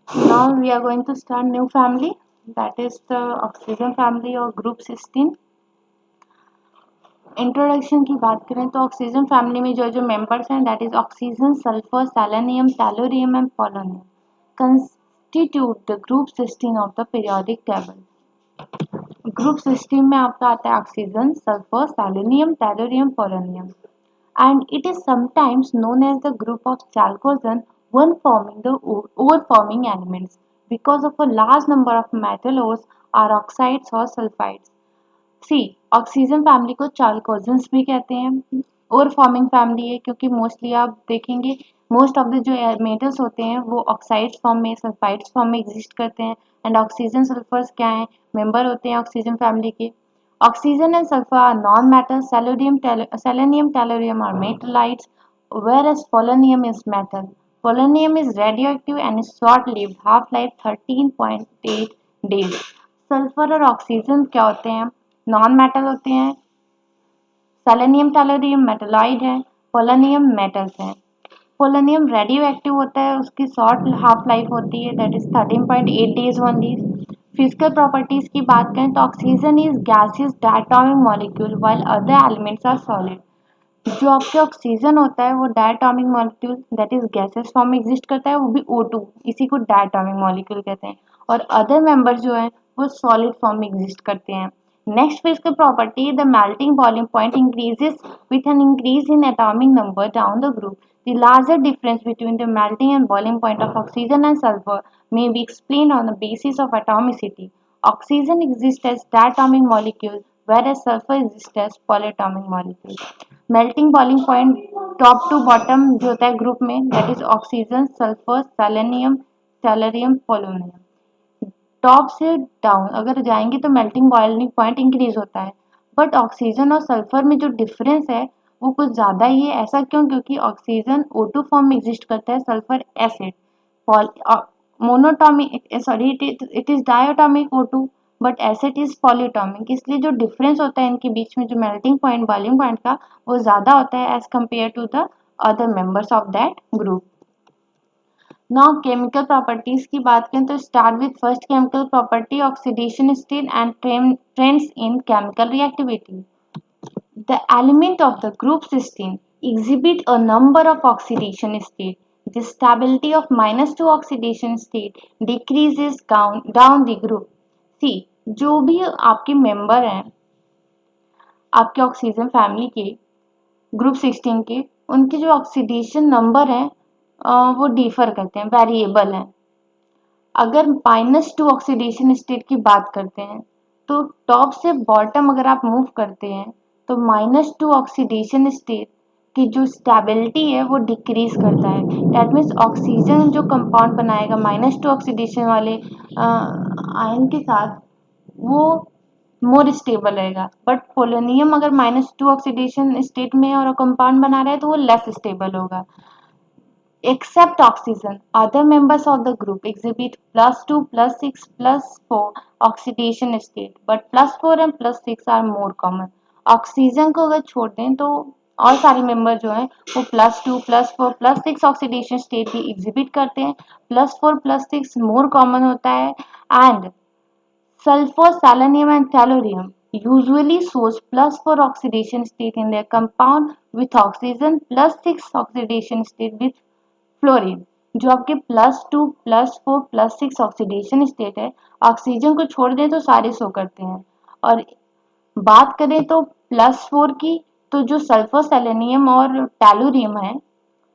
Now we are going to start new family, that is the oxygen family or group cysteine. Introduction की बात करें तो oxygen family में जो जो मेंबर्स हैं that is oxygen, sulphur, selenium, tellurium and polonium constitute the group sixteen of the periodic table. Group sixteen में आपका आता है oxygen, sulphur, selenium, tellurium, polonium and it is sometimes known as the group of chalcogen, one forming the overforming elements because of a large number of metal ores or oxides or sulfides. See oxygen family को chalcogens भी कहते हैं और forming family है क्योंकि mostly आप देखेंगे most of the जो मेटल्स होते हैं वो ऑक्साइड्स फॉर्म में, सल्फाइड्स फॉर्म में एग्जिस्ट करते हैं। एंड ऑक्सीजन सल्फर्स क्या हैं, मेंबर होते हैं ऑक्सीजन फैमिली के। Oxygen and sulphur are non metal, selenium tellurium are metallites, whereas polonium is metal. Polonium is radioactive and is short-lived, half-life 13.8 days. Sulphur और oxygen क्या होते हैं, नॉन मेटल होते हैं। सेलेनियम टैलोरियम मेटलॉइड है, polonium metals हैं। Polonium radio active होता है, उसकी शॉर्ट हाफ लाइफ होती है that is 13.8 days only. Physical properties की बात करें तो oxygen is gaseous diatomic molecule while other elements are solid. जो आपके ऑक्सीजन होता है वो diatomic molecule that is gases form में एग्जिस्ट करता है, वो भी O2, इसी को डायटोमिक मॉलिक्यूल कहते हैं। और अदर मेंबर जो है वो सॉलिड फॉर्म में एग्जिस्ट करते हैं। Next physical property, the melting boiling point increases with an increase in atomic number down the group. The larger difference between the melting and boiling point of oxygen and sulfur may be explained on the basis of atomicity. Oxygen exists as diatomic molecule, whereas sulfur exists as polyatomic molecule. Melting boiling point top to bottom जो होता है group में that is oxygen, sulphur, selenium, tellurium, polonium. Top से down अगर जाएंगे तो melting boiling point increase होता है, बट ऑक्सीजन और सल्फर में जो डिफरेंस है वो कुछ ज़्यादा ही है। ऐसा क्यों, क्योंकि ऑक्सीजन O2 फॉर्म में एग्जिस्ट करता है, sulphur acid monatomic sorry it is diatomic O2 but acid is polyatomic, इसलिए जो डिफरेंस होता है इनके बीच में जो मेल्टिंग पॉइंट बॉइलिंग पॉइंट का वो ज़्यादा होता है as compare to the other members of that group. Now chemical properties की बात करें तो start with first chemical property oxidation state and trends in chemical reactivity. The element of the group cysteine exhibit a number of oxidation states. The stability of -2 oxidation state decreases down the group. See, जो भी आपके member हैं आपके oxygen family के group 16 के, उनके जो oxidation number हैं वो डिफर करते हैं, वेरिएबल हैं। अगर -2 ऑक्सीडेशन स्टेट की बात करते हैं तो टॉप से बॉटम अगर आप मूव करते हैं तो -2 ऑक्सीडेशन स्टेट की जो स्टेबिलिटी है वो डिक्रीज करता है। दैट मीन्स ऑक्सीजन जो कंपाउंड बनाएगा -2 ऑक्सीडेशन वाले आयन के साथ वो मोर स्टेबल रहेगा, बट पोलोनियम अगर -2 ऑक्सीडेशन स्टेट में और कंपाउंड बना रहा है तो वो लेस स्टेबल होगा। Except oxygen, other members of the group exhibit +2, +6, +4 oxidation state, but +4 and +6 are more common. Oxygen को अगर छोड़ दें तो और सारे मेंबर जो हैं वो +2, +4, +6 ऑक्सीडेशन स्टेट भी एग्जिबिट करते हैं। +4, +6 मोर कॉमन होता है and sulfur, selenium and tellurium usually shows +4 oxidation state in their compound with oxygen, +6 oxidation state with fluorine. जो आपके +2, +4, +6 ऑक्सीडेशन स्टेट है, ऑक्सीजन को छोड़ दें तो सारे शो करते हैं। और बात करें तो +4 की, तो जो सल्फर, सेलेनियम और टैलुरियम है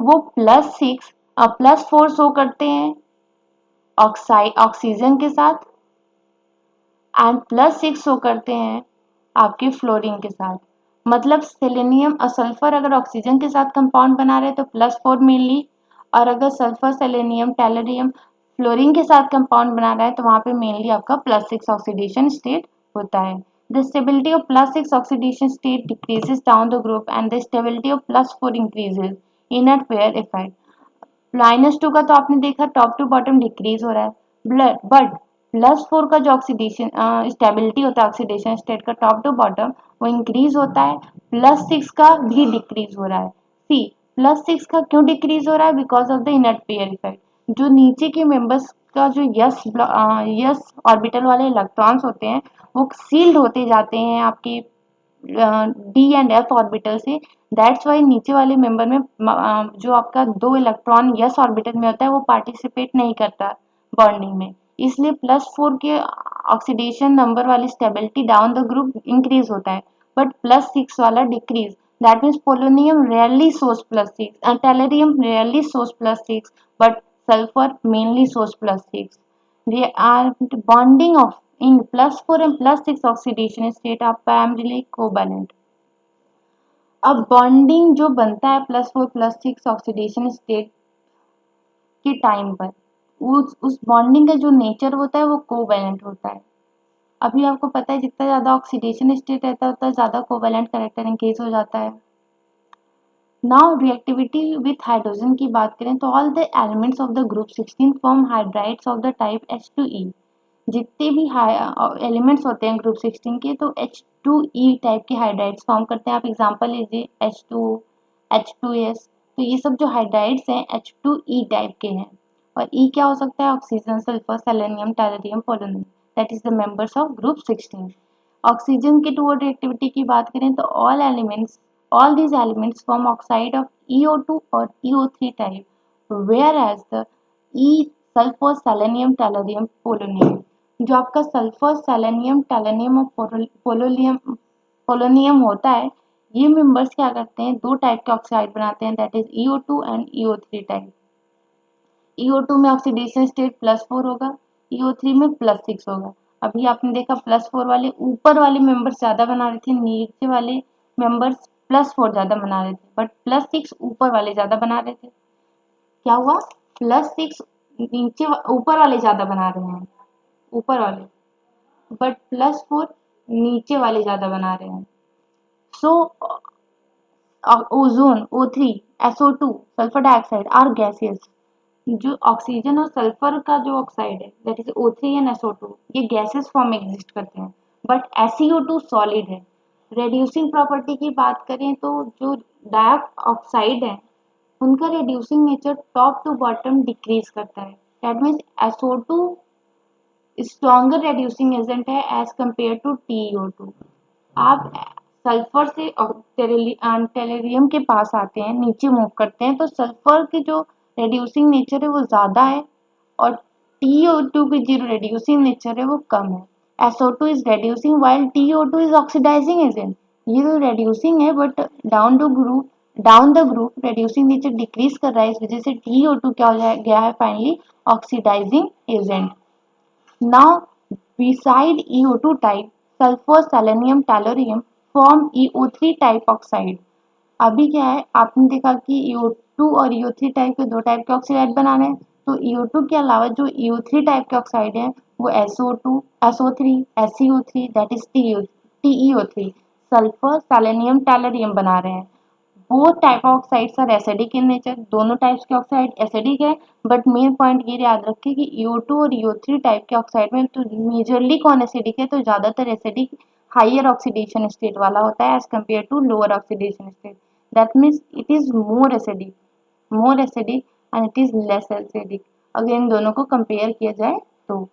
वो +6 +4 शो करते हैं ऑक्साइड ऑक्सीजन के साथ एंड +6 शो करते हैं आपके फ्लोरीन के साथ। मतलब सेलेनियम और सल्फर अगर ऑक्सीजन के साथ कंपाउंड बना रहे तो +4 मेनली, और अगर सल्फर, सेलेनियम, टैलोरियम फ्लोरीन के साथ कंपाउंड बना रहा है तो वहाँ पे मेनली आपका +6 ऑक्सीडेशन स्टेट होता है। The stability of +6 oxidation state decreases down the group and the stability of +4 increases inner pair effect. -2 का तो आपने देखा टॉप टू बॉटम डिक्रीज हो रहा है, बट +4 का जो ऑक्सीडेशन स्टेबिलिटी होता है ऑक्सीडेशन स्टेट का टॉप टू बॉटम वो इंक्रीज होता है, +6 का भी डिक्रीज हो रहा है। सी +6 का क्यों डिक्रीज हो रहा है, because of the inert pair effect. जो नीचे के मेंबर्स का जो यस ऑर्बिटल वाले इलेक्ट्रॉन्स होते हैं वो सील्ड होते जाते हैं आपके डी एंड एफ ऑर्बिटल से। दैट्स वाई नीचे वाले मेंबर में जो आपका 2 इलेक्ट्रॉन यस ऑर्बिटल में होता है वो पार्टिसिपेट नहीं करता बॉन्डिंग में, इसलिए +4 के ऑक्सीडेशन नंबर वाली stability down the group increase होता है, बट +6 वाला decrease. That means polonium rarely shows +6 and tellurium rarely shows +6, but sulfur mainly shows +6. They are bonding of in +4 and +6 oxidation state are primarily covalent. अब bonding जो बनता है +4 +6 oxidation state के time पर, उस बॉन्डिंग का जो नेचर होता है वो कोवैलेंट होता है। अभी आपको पता है जितना ज़्यादा ऑक्सीडेशन स्टेट रहता है उतना ज़्यादा कोवैलेंट कैरेक्टर इंक्रीज हो जाता है। नाउ रिएक्टिविटी विथ हाइड्रोजन की बात करें तो all the elements of the group 16 form hydrides of the type H2E। जितने भी एलिमेंट्स होते हैं ग्रुप 16 के तो H2E टाइप के हाइड्राइड्स फॉर्म करते हैं। आप एग्जांपल लीजिए H2O, H2S, तो ये सब जो हाइड्राइड्स हैं H2E टाइप के हैं। और E क्या हो सकता है? Oxygen, sulphur, selenium, tellurium, polonium, that is the members of group 16। Oxygen के टूवर्ड रिएक्टिविटी की बात करें तो all these elements form oxide of EO2 or EO3 type, whereas the E sulfur, selenium, tellurium, polonium, जो आपका sulphur, selenium, टैलोनियम और polonium होता है, ये मेंबर्स क्या करते हैं? 2 टाइप के ऑक्साइड बनाते हैं, that is EO2 and EO3 type. EO2 में ऑक्सीडेशन स्टेट +4 होगा, EO3 में +6 होगा। अभी आपने देखा +4 वाले ऊपर वाले मेंबर्स ज्यादा बना रहे थे, नीचे वाले मेंबर्स +4 ज्यादा बना रहे थे, बट +6 ऊपर वाले ज्यादा बना रहे थे। क्या हुआ? +6 नीचे ऊपर वाले ज्यादा बना रहे हैं, ऊपर वाले, बट +4 नीचे वाले ज्यादा बना रहे हैं। So ozone, O3, SO2, sulphur dioxide are gases. जो ऑक्सीजन और सल्फर का जो ऑक्साइड है that is O3 and SO2, ये गैसेस फॉर्म में एग्जिस्ट करते हैं, बट SiO2 सॉलिड है। रेड्यूसिंग प्रॉपर्टी की बात करें तो जो डाइऑक्साइड है उनका reducing nature top to bottom decrease करता है। That means SO2 stronger reducing agent है एज कंपेयर टू TiO2। आप सल्फर से टेलेरियम के पास आते हैं, नीचे मूव करते हैं, तो सल्फर की जो रेड्यूसिंग नेचर है वो ज़्यादा है और TiO2 की जो रेड्यूसिंग नेचर है वो कम है। SO2 is reducing while TiO2 is oxidising agent. ये तो रेड्यूसिंग है but down the group reducing nature decrease कर रहा है, इस वजह से TiO2 क्या हो गया है finally? Oxidising agent. Now, beside EO2 type, sulfur, selenium, tellurium form EO3 type oxide। अभी क्या है, आपने देखा कि EO2 और EO3 टाइप के 2 टाइप के ऑक्साइड बना रहे हैं, तो EO2 के अलावा जो EO3 टाइप के ऑक्साइड है वो SO2, SO3, SeO3 that is TeO3, sulphur, selenium, tellurium बना रहे हैं। Both type of oxides are acidic in nature, दोनों टाइप्स के ऑक्साइड एसिडिक है, बट मेन पॉइंट ये याद रखें कि EO2 और EO3 टाइप के ऑक्साइड में तो मेजरली कौन एसिडिक है? तो ज़्यादातर एसिडिक हायर ऑक्सीडेशन स्टेट वाला होता है as compare to lower oxidation state. That means it is more acidic and it is less acidic अगर इन दोनों को कंपेयर किया जाए तो।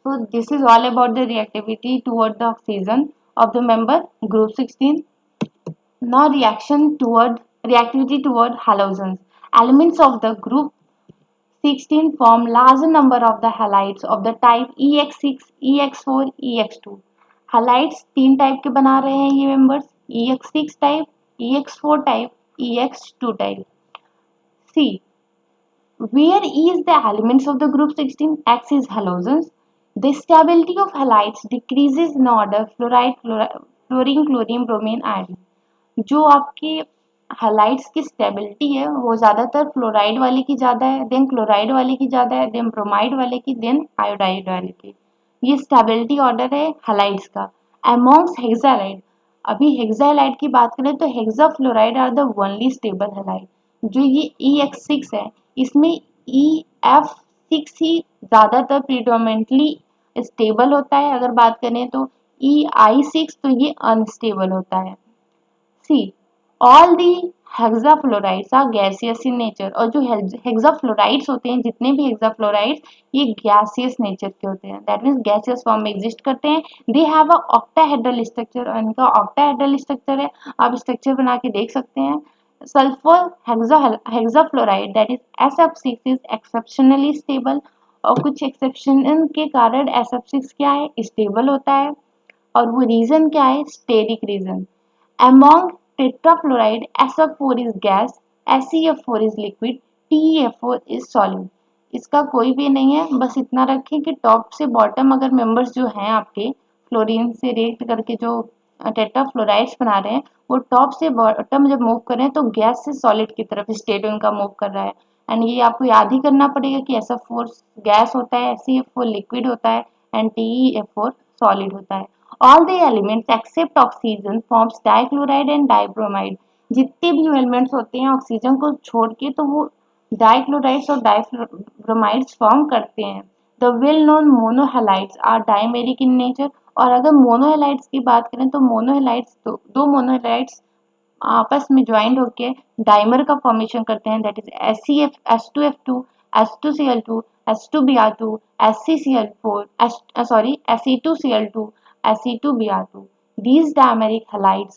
So this is all about the reactivity toward the oxygen of the member group 16. Now reactivity toward halogens. Elements of the group 16 form larger number of the halides of the type EX6, EX4, EX2. Halides 3 type के बना रहे हैं ये members, EX6 type, EX4 type, EX2 type. C. Where is the elements of the group 16? X is halogens. The stability of halides decreases in order fluoride, fluorine, chlorine, bromine, iodine. जो आपके halides की stability है वो ज़्यादातर fluoride वाले की ज़्यादा है, देन क्लोराइड वाले की ज़्यादा है, देन ब्रोमाइड वाले की, देन आयोडाइड वाले की। ये स्टेबिलिटी ऑर्डर है हलाइड्स का। अमॉन्ग्स हेक्सालाइड, अभी हेक्सालाइड की बात करें तो hexafluoride are the only stable halide. जो ये EX6 है इसमें EF6 ही ज़्यादातर प्रीडोमिनेटली स्टेबल होता है। अगर बात करें तो EI6 तो ये अनस्टेबल होता है। See all the hexafluorides are gaseous in nature. और जो हेक्साफ्लोराइड्स होते हैं, जितने भी हेक्साफ्लोराइड्स, ये गैसियस नेचर के होते हैं, दैट मीन्स गैसियस फॉर्म में एग्जिस्ट करते हैं। They have a octahedral structure, और इनका ऑक्टाहेड्रल स्ट्रक्चर है, आप स्ट्रक्चर बना के देख सकते हैं। Sulphur hexafluoride that is SF6 is exceptionally stable, और कुछ एक्सेप्शन के कारण SF6 क्या है, स्टेबल होता है। और वो रीजन क्या है, steric reason. Among tetrafluoride, SF4 is gas, SeF4 is liquid, TeF4 is solid। इसका कोई भी नहीं है, बस इतना रखें कि टॉप से बॉटम अगर मेंबर्स जो हैं आपके फ्लोरीन से रिएक्ट करके जो टेट्राफ्लोराइड्स बना रहे हैं, वो टॉप से बॉटम जब मूव कर रहे हैं तो गैस से सॉलिड की तरफ स्टेट उनका मूव कर रहा है। एंड ये आपको याद ही करना पड़ेगा कि SF4 गैस होता है, SeF4 लिक्विड होता है, एंड TeF4 सॉलिड होता है। All the elements except oxygen forms dichloride and dibromide। जितने भी एलिमेंट्स होते हैं ऑक्सीजन को छोड़ के तो वो डाइक्लोराइड्स और डाइब्रोमाइड्स फॉर्म करते हैं। The well known monohalides are dimeric in nature. और अगर मोनोहेलाइड्स की बात करें तो मोनोहेलाइड्स दो मोनोहेलाइड्स आपस में ज्वाइंट होकर डाइमर का फॉर्मेशन करते हैं, that is SCF S2F2 S2Cl2 S2Br2 SCCl4 sorry Se2Cl2 Se2Br2। These dimeric halides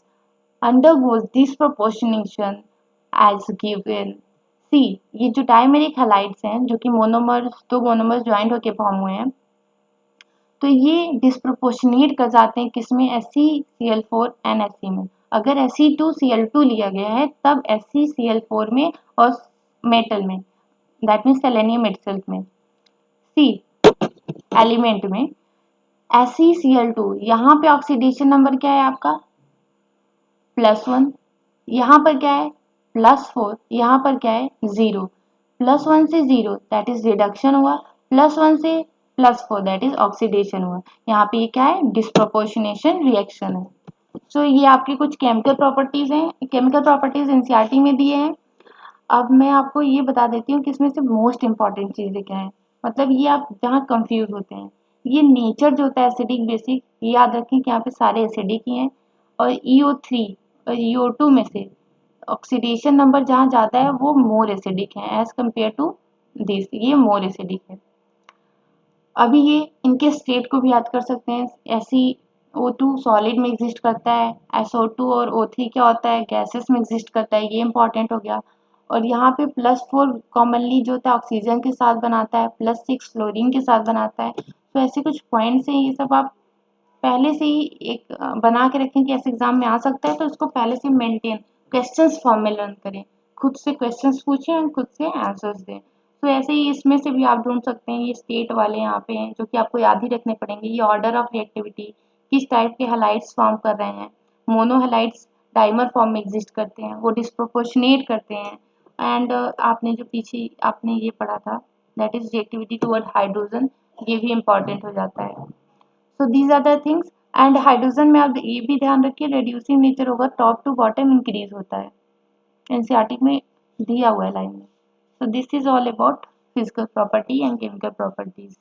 undergoes disproportionation as given। सी, ये जो डायमेरिक हैलाइड्स हैं जो कि मोनोमर्स, दो मोनोमर्स ज्वाइंट होकर फॉर्म हुए हैं, तो ये डिस्प्रोपोर्शनेट कर जाते हैं किसमें, SeCl4 NSE में। अगर Se2Cl2 लिया गया है तब SeCl4 में और मेटल में, दैट मीन्स सेलेनियम इटसेल्फ में। सी एलिमेंट में SeCl2, यहाँ पे ऑक्सीडेशन नंबर क्या है आपका, +1। यहाँ पर क्या है, +4। यहाँ पर क्या है, 0। +1 से 0 दैट इज रिडक्शन हुआ, +1 से +4 दैट इज ऑक्सीडेशन हुआ। यहाँ पे ये क्या है, डिस्प्रोपोर्शनेशन रिएक्शन है। सो ये आपकी कुछ केमिकल प्रॉपर्टीज हैं, केमिकल प्रॉपर्टीज एनसीईआरटी में दिए हैं। अब मैं आपको ये बता देती हूँ कि इसमें से मोस्ट इंपॉर्टेंट चीजें क्या है, मतलब ये आप जहाँ कंफ्यूज होते हैं। ये नेचर जो होता है एसिडिक बेसिक, ये याद रखें कि यहाँ पे सारे एसिडिक ही हैं। और EO3 और EO2 में से ऑक्सीडेशन नंबर जहाँ जाता है वो मोर एसिडिक है एज कम्पेयर टू दिस, ये मोर एसिडिक है। अभी ये इनके स्टेट को भी याद कर सकते हैं। SeO2 सॉलिड में एग्जिस्ट करता है, SO2 और O3 क्या होता है, गैसेस में एग्जिस्ट करता है, ये इंपॉर्टेंट हो गया। और यहाँ पे +4 कॉमनली जो होता है ऑक्सीजन के साथ बनाता है, +6 फ्लोरीन के साथ बनाता है। तो ऐसे कुछ पॉइंट्स हैं, ये सब आप पहले से ही एक बना के रखें कि ऐसे एग्जाम में आ सकता है, तो इसको पहले से मेंटेन क्वेश्चंस फॉर्म में लर्न करें, खुद से क्वेश्चंस पूछें और खुद से आंसर्स दें। तो ऐसे ही इसमें से भी आप ढूंढ सकते हैं, ये स्टेट वाले यहाँ पे हैं जो कि आपको याद ही रखने पड़ेंगे। ये ऑर्डर ऑफ रिएक्टिविटी, किस टाइप के हैलाइड्स फॉर्म कर रहे हैं। मोनोहेलाइड्स डाइमर फॉर्म में एग्जिस्ट करते हैं, वो डिस्प्रोपोर्शनेट करते हैं। एंड आपने जो पीछे आपने ये पढ़ा था that is reactivity toward hydrogen, ये भी इंपॉर्टेंट हो जाता है। So these are the things. And hydrogen में आप ये भी ध्यान रखिए रेड्यूसिंग नेचर होगा, टॉप टू बॉटम इंक्रीज होता है, एनसीईआरटी में दिया हुआ है लाइन में। So this is all about physical property and chemical properties.